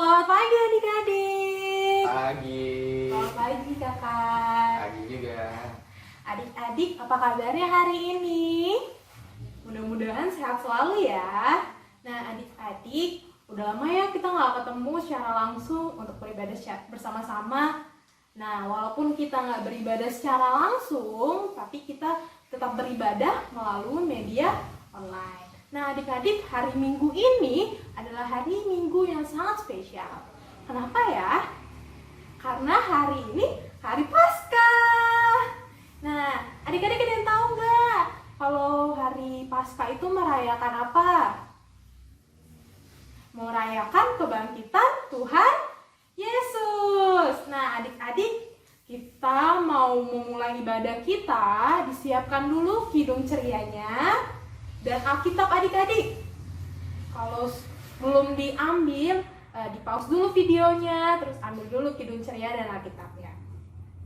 Selamat pagi adik-adik. Pagi. Selamat pagi kakak. Pagi juga. Adik-adik, apa kabarnya hari ini? Mudah-mudahan sehat selalu ya. Nah adik-adik, udah lama ya kita nggak ketemu secara langsung untuk beribadah bersama-sama. Nah walaupun kita nggak beribadah secara langsung, tapi kita tetap beribadah melalui media online. Nah adik-adik, hari Minggu ini adalah hari Minggu yang sangat spesial. Kenapa ya? Karena hari ini hari Paskah. Nah adik-adik ada yang tahu nggak kalau hari Paskah itu merayakan apa? Merayakan kebangkitan Tuhan Yesus. Nah adik-adik, kita mau memulai ibadah kita, disiapkan dulu kidung cerianya dan Alkitab adik-adik. Kalau belum diambil, di pause dulu videonya, terus ambil dulu kidung ceria dan Alkitabnya.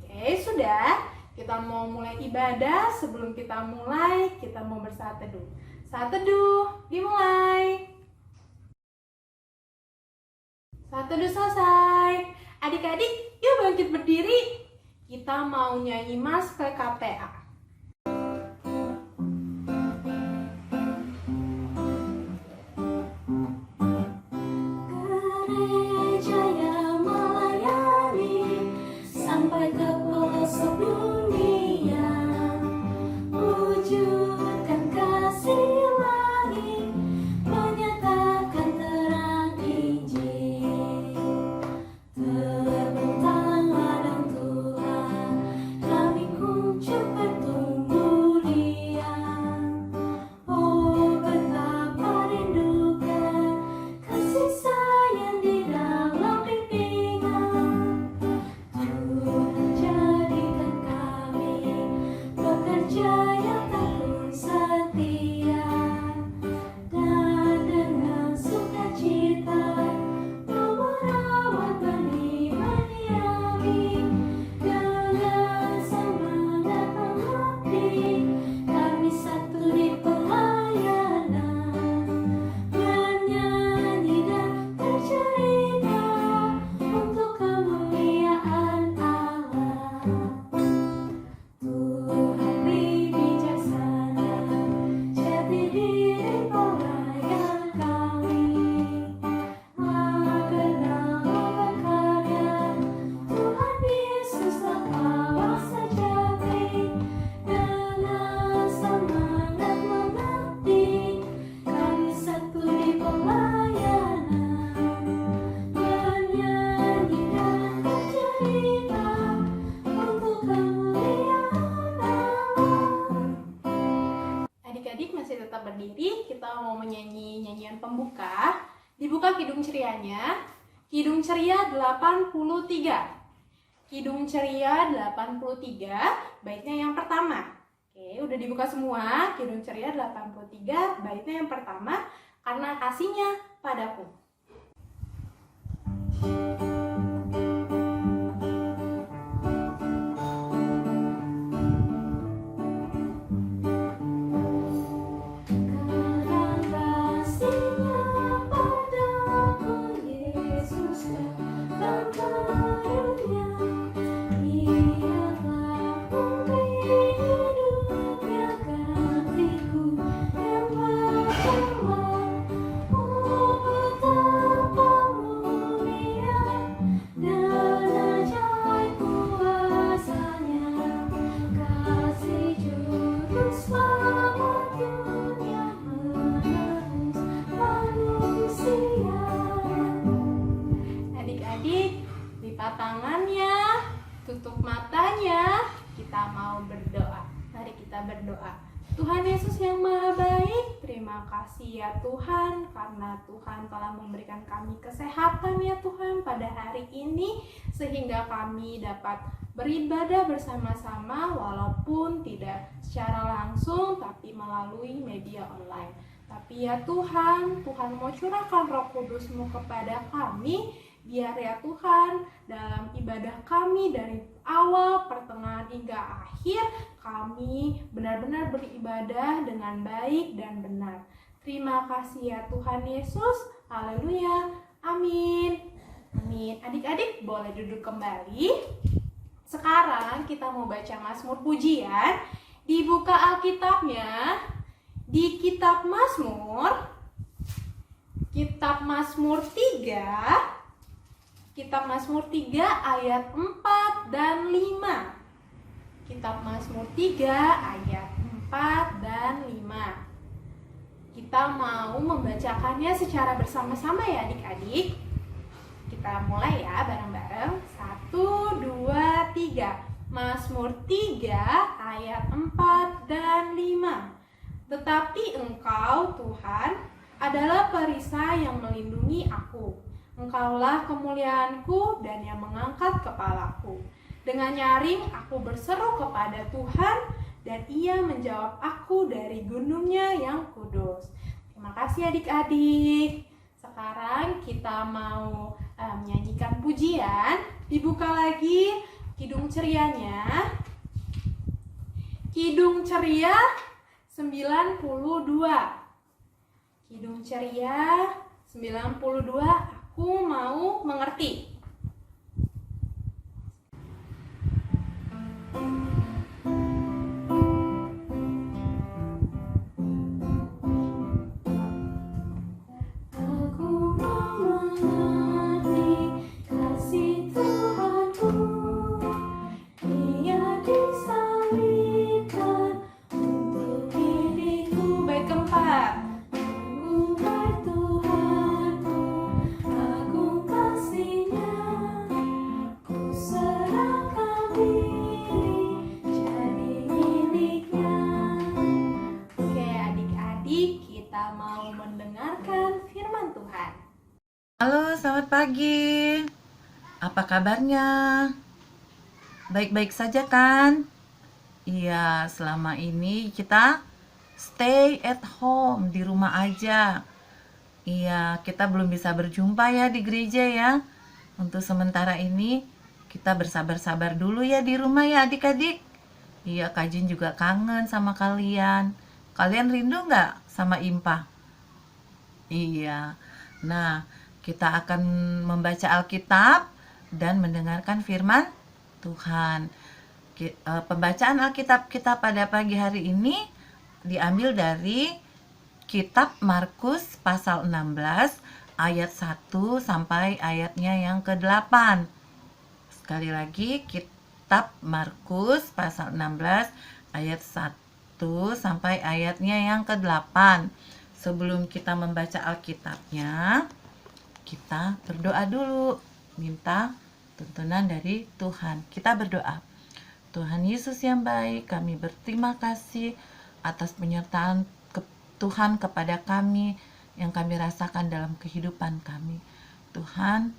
Oke, sudah. Kita mau mulai ibadah. Sebelum kita mulai, kita mau bersaat teduh. Saat teduh, dimulai. Saat teduh selesai. Adik-adik, yuk bangkit berdiri. Kita mau nyanyi Mas PKPA. Tetap berdiri, kita mau menyanyi nyanyian pembuka. Dibuka kidung cerianya. Kidung ceria 83. Kidung ceria 83, baitnya yang pertama. Oke, udah dibuka semua. Kidung ceria 83, baitnya yang pertama. Karena kasihnya padaku. Tangannya, tutup matanya, kita mau berdoa. Mari kita berdoa. Tuhan Yesus yang Maha Baik, terima kasih ya Tuhan, karena Tuhan telah memberikan kami kesehatan ya Tuhan pada hari ini, sehingga kami dapat beribadah bersama-sama walaupun tidak secara langsung tapi melalui media online. Tapi ya Tuhan, Tuhan mau curahkan Roh Kudus-Mu kepada kami. Biar ya Tuhan, dalam ibadah kami dari awal, pertengahan hingga akhir, kami benar-benar beribadah dengan baik dan benar. Terima kasih ya Tuhan Yesus. Haleluya. Amin. Amin. Adik-adik boleh duduk kembali. Sekarang kita mau baca Mazmur pujian. Dibuka Alkitabnya di Kitab Mazmur 3. Kitab Mazmur 3 ayat 4 dan 5. Kitab Mazmur 3 ayat 4 dan 5. Kita mau membacakannya secara bersama-sama ya adik-adik. Kita mulai ya bareng-bareng. 1, 2, 3. Mazmur 3 ayat 4 dan 5. Tetapi Engkau Tuhan adalah perisai yang melindungi aku. Engkaulah kemuliaanku dan yang mengangkat kepalaku. Dengan nyaring aku berseru kepada Tuhan dan Ia menjawab aku dari gunungnya yang kudus. Terima kasih adik-adik. Sekarang kita mau menyanyikan pujian. Dibuka lagi Kidung Cerianya. Kidung Ceria 92. Kidung Ceria 92. Aku mau mengerti. Halo, selamat pagi. Apa kabarnya? Baik-baik saja kan? Iya, selama ini kita stay at home, di rumah aja. Iya, kita belum bisa berjumpa ya di gereja ya. Untuk sementara ini, kita bersabar-sabar dulu ya di rumah ya adik-adik. Iya, Kak Jin juga kangen sama kalian. Kalian rindu nggak sama Impa? Iya. Nah, kita akan membaca Alkitab dan mendengarkan firman Tuhan. Pembacaan Alkitab kita pada pagi hari ini diambil dari Kitab Markus pasal 16 ayat 1 sampai ayatnya yang ke-8. Sekali lagi, Kitab Markus pasal 16 ayat 1 sampai ayatnya yang ke-8. Sebelum kita membaca Alkitabnya, kita berdoa dulu, minta tuntunan dari Tuhan. Kita berdoa. Tuhan Yesus yang baik, kami berterima kasih atas penyertaan Tuhan kepada kami yang kami rasakan dalam kehidupan kami. Tuhan,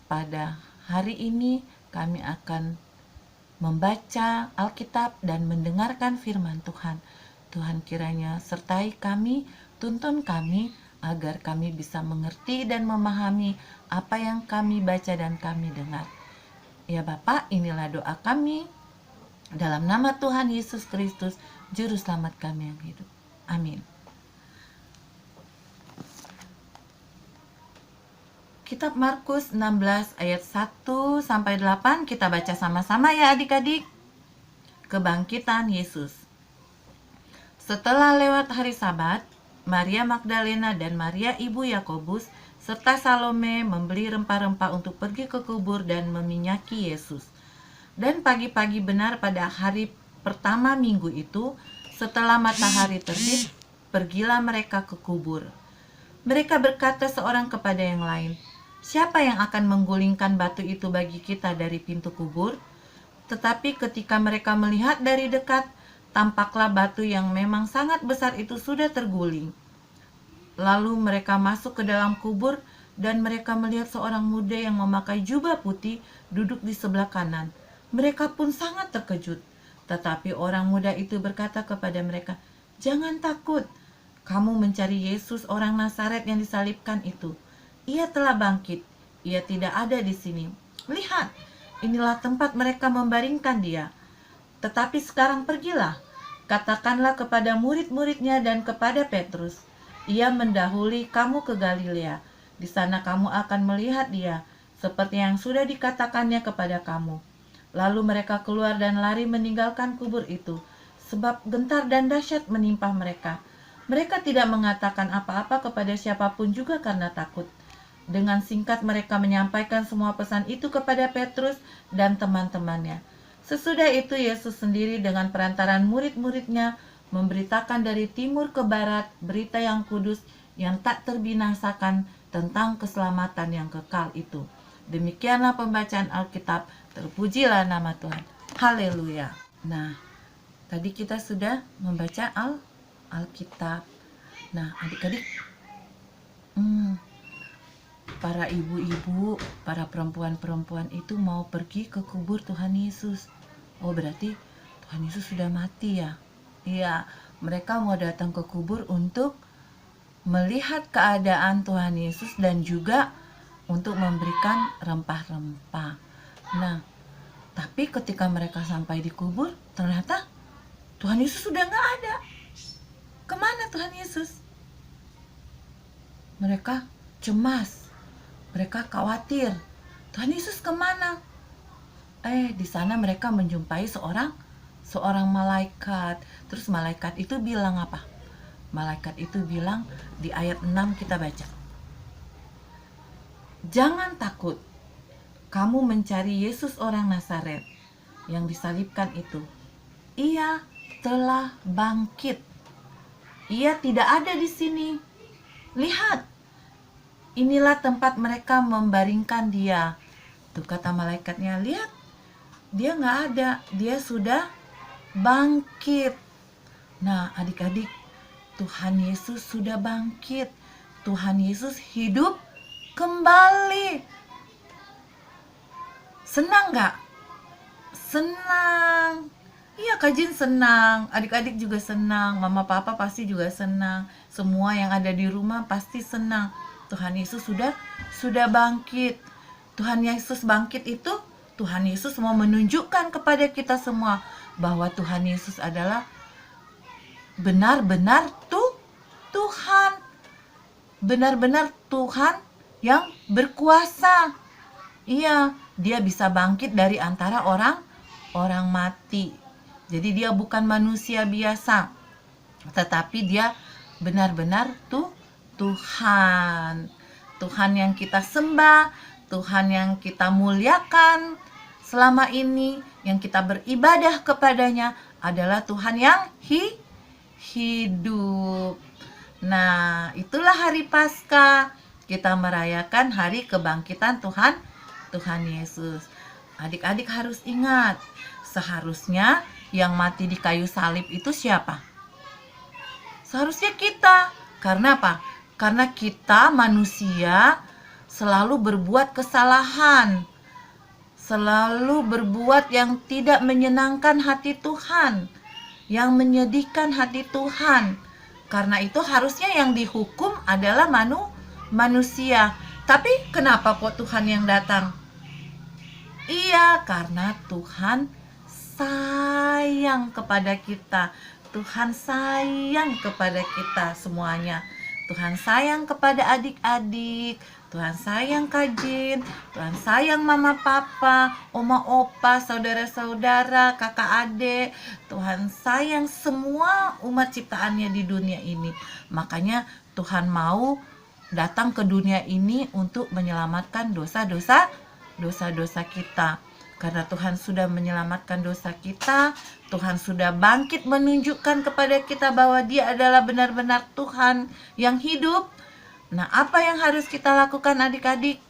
pada hari ini kami akan membaca Alkitab dan mendengarkan firman Tuhan. Tuhan kiranya sertai kami, tuntun kami, agar kami bisa mengerti dan memahami apa yang kami baca dan kami dengar. Ya Bapa, inilah doa kami. Dalam nama Tuhan Yesus Kristus, Juru Selamat kami yang hidup. Amin. Kitab Markus 16 ayat 1 sampai 8 kita baca sama-sama ya adik-adik. Kebangkitan Yesus. Setelah lewat hari Sabat, Maria Magdalena dan Maria ibu Yakobus serta Salome membeli rempah-rempah untuk pergi ke kubur dan meminyaki Yesus. Dan pagi-pagi benar pada hari pertama minggu itu, setelah matahari terbit, pergilah mereka ke kubur. Mereka berkata seorang kepada yang lain, "Siapa yang akan menggulingkan batu itu bagi kita dari pintu kubur?" Tetapi ketika mereka melihat dari dekat, tampaklah batu yang memang sangat besar itu sudah terguling. Lalu mereka masuk ke dalam kubur dan mereka melihat seorang muda yang memakai jubah putih duduk di sebelah kanan. Mereka pun sangat terkejut. Tetapi orang muda itu berkata kepada mereka, "Jangan takut, kamu mencari Yesus orang Nazaret yang disalibkan itu. Ia telah bangkit, ia tidak ada di sini. Lihat, inilah tempat mereka membaringkan dia. Tetapi sekarang pergilah, katakanlah kepada murid-muridnya dan kepada Petrus, ia mendahului kamu ke Galilea. Di sana kamu akan melihat dia. seperti yang sudah dikatakannya kepada kamu." Lalu mereka keluar dan lari meninggalkan kubur itu, sebab gentar dan dahsyat menimpa mereka. Mereka tidak mengatakan apa-apa kepada siapapun juga karena takut. Dengan singkat mereka menyampaikan semua pesan itu kepada Petrus dan teman-temannya. Sesudah itu Yesus sendiri dengan perantaran murid-muridnya memberitakan dari timur ke barat berita yang kudus yang tak terbinasakan tentang keselamatan yang kekal itu. Demikianlah pembacaan Alkitab, terpujilah nama Tuhan. Haleluya. Nah, tadi kita sudah membaca Alkitab. Nah, adik-adik, para ibu-ibu, para perempuan-perempuan itu mau pergi ke kubur Tuhan Yesus. Oh, berarti Tuhan Yesus sudah mati ya? Iya, mereka mau datang ke kubur untuk melihat keadaan Tuhan Yesus dan juga untuk memberikan rempah-rempah. Nah, tapi ketika mereka sampai di kubur, ternyata Tuhan Yesus sudah nggak ada. Kemana Tuhan Yesus? Mereka cemas, mereka khawatir. Tuhan Yesus kemana? Di sana mereka menjumpai seorang malaikat. Terus malaikat itu bilang apa? Malaikat itu bilang di ayat 6 kita baca. "Jangan takut, kamu mencari Yesus orang Nazaret yang disalibkan itu. Ia telah bangkit. Ia tidak ada di sini. Lihat, inilah tempat mereka membaringkan dia." Tuh kata malaikatnya, lihat, dia nggak ada, dia sudah bangkit. Nah, adik-adik, Tuhan Yesus sudah bangkit. Tuhan Yesus hidup kembali. Senang nggak? Senang. Iya, Kak Jin senang. Adik-adik juga senang. Mama papa pasti juga senang. Semua yang ada di rumah pasti senang. Tuhan Yesus sudah bangkit. Tuhan Yesus bangkit itu, Tuhan Yesus mau menunjukkan kepada kita semua bahwa Tuhan Yesus adalah benar-benar Tuhan. Benar-benar Tuhan yang berkuasa. Iya, dia bisa bangkit dari antara orang mati. Jadi dia bukan manusia biasa, tetapi dia benar-benar Tuhan. Tuhan yang kita sembah, Tuhan yang kita muliakan selama ini, yang kita beribadah kepadanya adalah Tuhan yang hidup. Nah, itulah hari Paskah. Kita merayakan hari kebangkitan Tuhan Yesus. Adik-adik harus ingat, seharusnya yang mati di kayu salib itu siapa? Seharusnya kita. Karena apa? Karena kita manusia selalu berbuat kesalahan, selalu berbuat yang tidak menyenangkan hati Tuhan, yang menyedihkan hati Tuhan. Karena itu harusnya yang dihukum adalah manusia. Tapi kenapa kok Tuhan yang datang? Iya, karena Tuhan sayang kepada kita. Tuhan sayang kepada kita semuanya. Tuhan sayang kepada adik-adik, Tuhan sayang Kak Jin, Tuhan sayang mama papa, oma opa, saudara-saudara, kakak adik. Tuhan sayang semua umat ciptaannya di dunia ini. Makanya Tuhan mau datang ke dunia ini untuk menyelamatkan dosa-dosa kita. Karena Tuhan sudah menyelamatkan dosa kita, Tuhan sudah bangkit menunjukkan kepada kita bahwa Dia adalah benar-benar Tuhan yang hidup. Nah, apa yang harus kita lakukan adik-adik?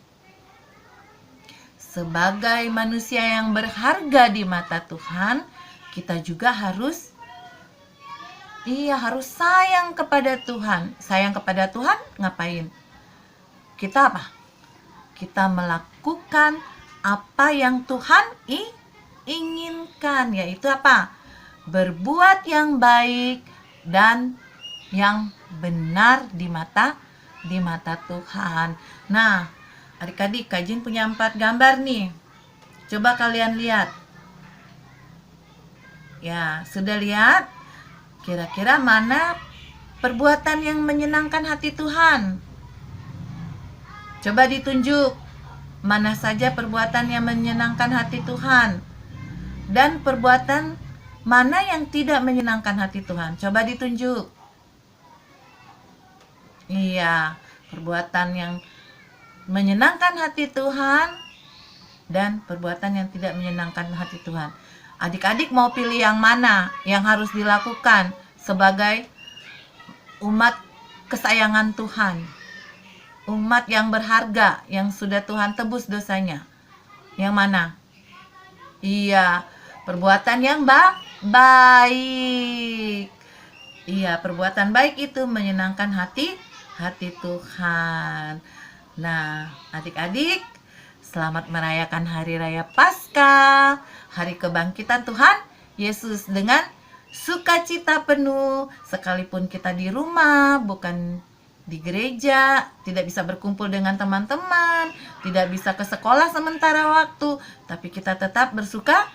Sebagai manusia yang berharga di mata Tuhan, kita juga harus sayang kepada Tuhan. Sayang kepada Tuhan ngapain? Kita apa? Kita melakukan apa yang Tuhan inginkan, yaitu apa? Berbuat yang baik dan yang benar di mata Tuhan. Nah, adik-adik, Kak Jin punya 4 gambar nih. Coba kalian lihat. Ya, sudah lihat? Kira-kira mana perbuatan yang menyenangkan hati Tuhan? Coba ditunjuk. mana saja perbuatan yang menyenangkan hati Tuhan dan perbuatan mana yang tidak menyenangkan hati Tuhan. Coba ditunjuk. Iya, perbuatan yang menyenangkan hati Tuhan dan perbuatan yang tidak menyenangkan hati Tuhan. Adik-adik mau pilih yang mana yang harus dilakukan sebagai umat kesayangan Tuhan, umat yang berharga yang sudah Tuhan tebus dosanya? Yang mana? Iya, perbuatan yang baik. Iya, perbuatan baik itu menyenangkan hati Tuhan. Nah, adik-adik, selamat merayakan Hari Raya Paskah, Hari Kebangkitan Tuhan Yesus dengan sukacita penuh. Sekalipun kita di rumah, bukan di gereja, tidak bisa berkumpul dengan teman-teman, tidak bisa ke sekolah sementara waktu, tapi kita tetap bersuka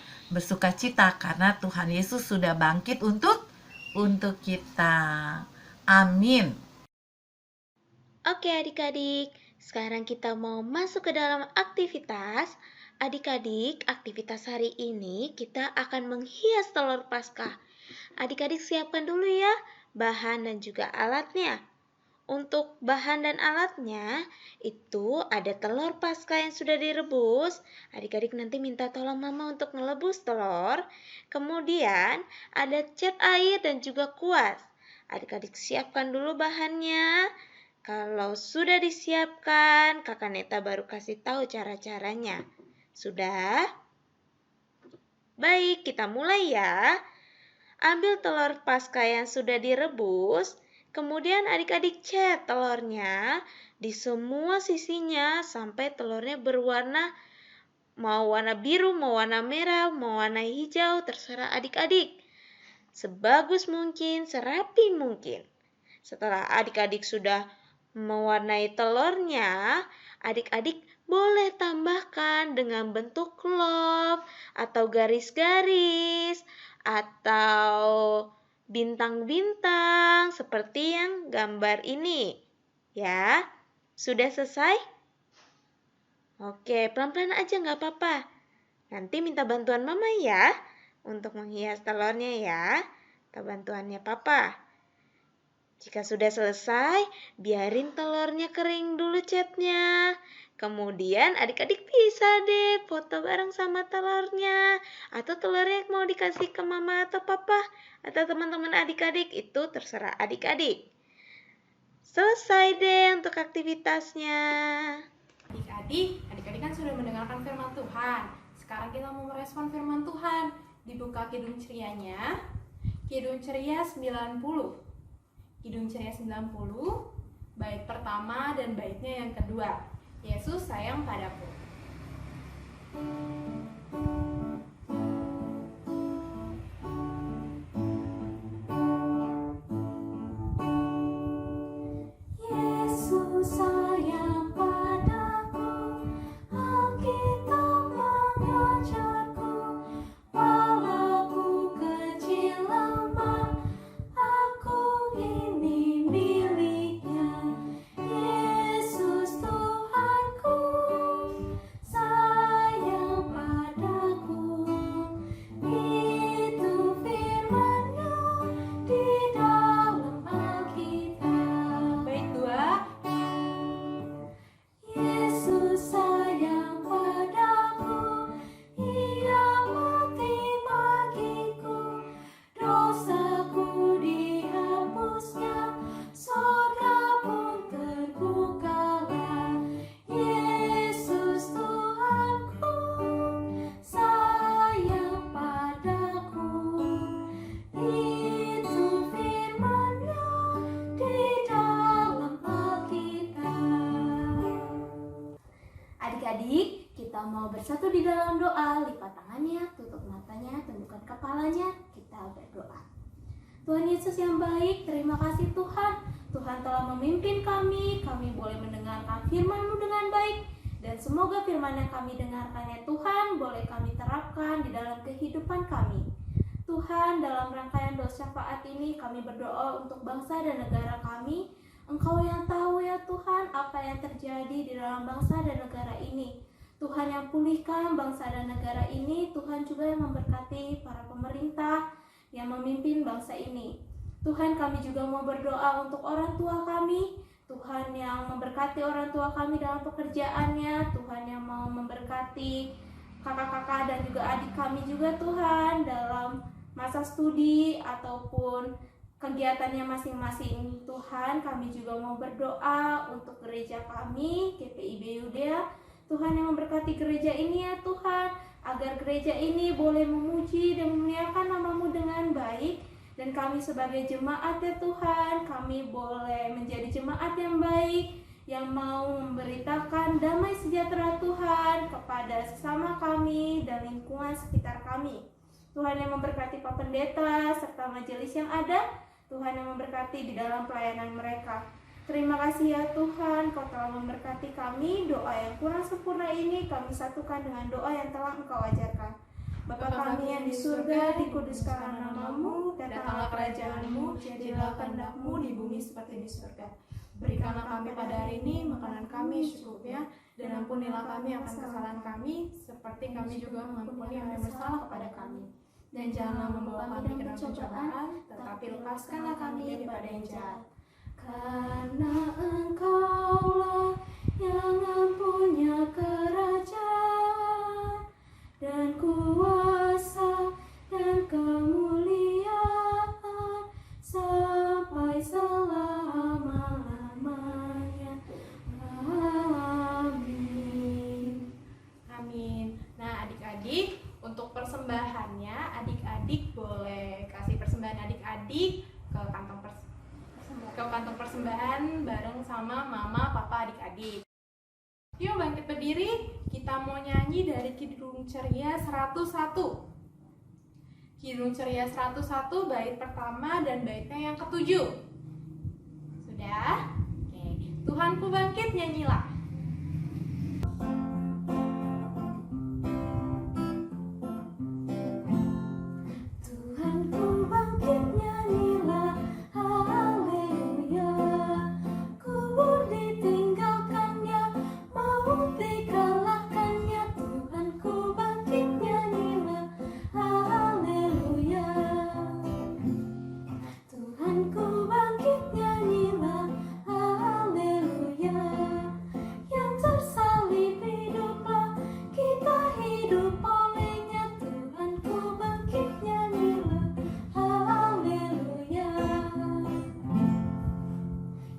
cita karena Tuhan Yesus sudah bangkit untuk kita. Amin. Oke adik-adik, sekarang kita mau masuk ke dalam aktivitas. Adik-adik, aktivitas hari ini kita akan menghias telur Paskah. Adik-adik siapkan dulu ya bahan dan juga alatnya. Untuk bahan dan alatnya itu ada telur Paskah yang sudah direbus. Adik-adik nanti minta tolong mama untuk ngelebus telur. Kemudian ada cat air dan juga kuas. Adik-adik siapkan dulu bahannya. Kalau sudah disiapkan, Kakak Neta baru kasih tahu cara-caranya. Sudah? Baik, kita mulai ya. Ambil telur Paskah yang sudah direbus. Kemudian adik-adik cat telurnya di semua sisinya sampai telurnya berwarna, mau warna biru, mau warna merah, mau warna hijau, terserah adik-adik. Sebagus mungkin, serapi mungkin. Setelah adik-adik sudah mewarnai telurnya, adik-adik boleh tambahkan dengan bentuk love atau garis-garis atau bintang-bintang seperti yang gambar ini. Ya, sudah selesai? Oke, pelan-pelan aja nggak apa-apa. Nanti minta bantuan mama ya untuk menghias telurnya ya. Minta bantuannya papa. Jika sudah selesai, biarin telurnya kering dulu catnya. Kemudian adik-adik bisa deh foto bareng sama telurnya. Atau telurnya mau dikasih ke mama atau papa atau teman-teman adik-adik, itu terserah adik-adik. Selesai deh untuk aktivitasnya. Adik-adik kan sudah mendengarkan firman Tuhan. Sekarang kita mau merespon firman Tuhan. Dibuka Kidung Cerianya. Kidung Ceria 90. Kidung Ceria 90, bait pertama dan baitnya yang kedua. Yesus sayang padaku. Yesus sayang padaku, Alkitab mengajarku, walaupun kecil lemah, aku ini miliknya. Yesus Tuhanku, sayang padaku. Itu firman-Nya di dalam Alkitab. Bait 2. Yesus sayang padaku, Ia mati bagiku, dosaku dihapusnya, surga pun terbukalah. Yesus Tuhanku, sayang padaku. Itu firman-Nya di dalam Alkitab. Adik-adik, kita mau bersatu di dalam doa. Lipat tangannya, tutup matanya, tundukkan kepalanya. Kita berdoa. Tuhan Yesus yang baik, terima kasih Tuhan. Tuhan telah memimpin kami boleh mendengarkan firman-Mu dengan baik. Dan semoga firman yang kami dengarkan ya Tuhan, boleh kami terapkan di dalam kehidupan kami. Tuhan, dalam rangkaian doa syafaat ini kami berdoa untuk bangsa dan negara kami. Engkau yang tahu ya Tuhan apa yang terjadi di dalam bangsa dan negara ini. Tuhan yang pulihkan bangsa dan negara ini. Tuhan juga yang memberkati para pemerintah yang memimpin bangsa ini. Tuhan, kami juga mau berdoa untuk orang tua kami. Tuhan yang memberkati orang tua kami dalam pekerjaannya. Tuhan yang mau memberkati kakak-kakak dan juga adik kami juga Tuhan dalam masa studi ataupun kegiatannya masing-masing. Tuhan, kami juga mau berdoa untuk gereja kami, GPIB Yudea. Tuhan yang memberkati gereja ini ya Tuhan, agar gereja ini boleh memuji dan memuliakan nama-Mu dengan baik. Dan kami sebagai jemaat ya Tuhan, kami boleh menjadi jemaat yang baik, yang mau memberitakan damai sejahtera Tuhan kepada sesama kami dan lingkungan sekitar kami. Tuhan yang memberkati Pak Pendeta serta majelis yang ada. Tuhan yang memberkati di dalam pelayanan mereka. Terima kasih ya Tuhan, Kau telah memberkati kami. Doa yang kurang sempurna ini kami satukan dengan doa yang telah Engkau ajarkan. Bapa kami yang di surga, dikuduskanlah nama-Mu, datanglah kerajaan-Mu, jadilah kehendak-Mu di bumi seperti di surga. Berikanlah kami pada hari ini makanan kami secukupnya, dan ampunilah kami akan kesalahan kami, seperti kami juga mengampuni yang bersalah kepada kami. Dan janganlah membawa kami ke dalam pencobaan, tetapi lepaskanlah kami daripada yang jahat. Karena Engkaulah yang mempunyai kerajaan dan kuasa dan kemuliaan sampai selama-lamanya. Amin. Amin. Nah, adik-adik, untuk persembahannya, adik-adik boleh kasih persembahan adik-adik ke kantong persembahan bareng sama mama, papa, adik-adik. Yuk bangkit berdiri, kita mau nyanyi dari Kidung Ceria 101. Kidung Ceria 101 bait pertama dan baitnya yang ke-7. Sudah? Oke. Tuhanku bangkit, nyanyilah. Tuhanku bangkit, nyanyilah. Haleluya. Kubur ditinggalkannya, maut dikalahkannya. Tuhanku bangkit, nyanyilah. Haleluya. Tuhanku bangkit, nyanyilah. Haleluya. Yang tersalib hiduplah, kita hidup olehnya. Tuhanku bangkit, nyanyilah. Haleluya.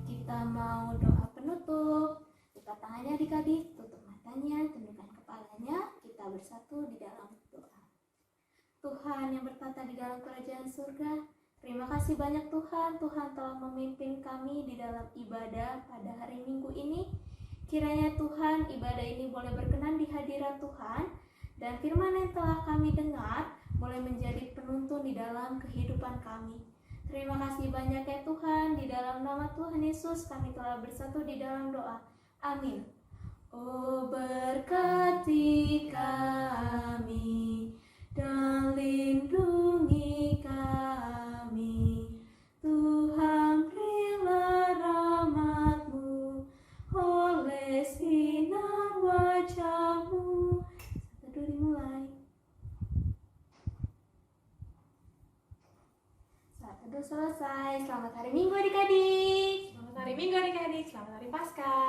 Kita mau doa penutup. Lipat tangannya adik-adik, tutup matanya, tundukkan kepalanya. Kita bersatu di dalam doa. Tuhan yang bertata di dalam kerajaan surga, terima kasih banyak Tuhan. Tuhan telah memimpin kami di dalam ibadah pada hari Minggu ini. Kiranya Tuhan, ibadah ini boleh berkenan di hadirat Tuhan, dan firman yang telah kami dengar boleh menjadi penuntun di dalam kehidupan kami. Terima kasih banyak ya Tuhan. Di dalam nama Tuhan Yesus kami telah bersatu di dalam doa. Amin. Oh, berkati kami dan lindungi kami. Tuhan, berilah rahmat-Mu oleh sinar wajah-Mu. 1, 2, dimulai. 1, 2, selesai. Selamat hari Minggu adik-adik. Selamat hari Minggu adik-adik. Selamat hari Paskah.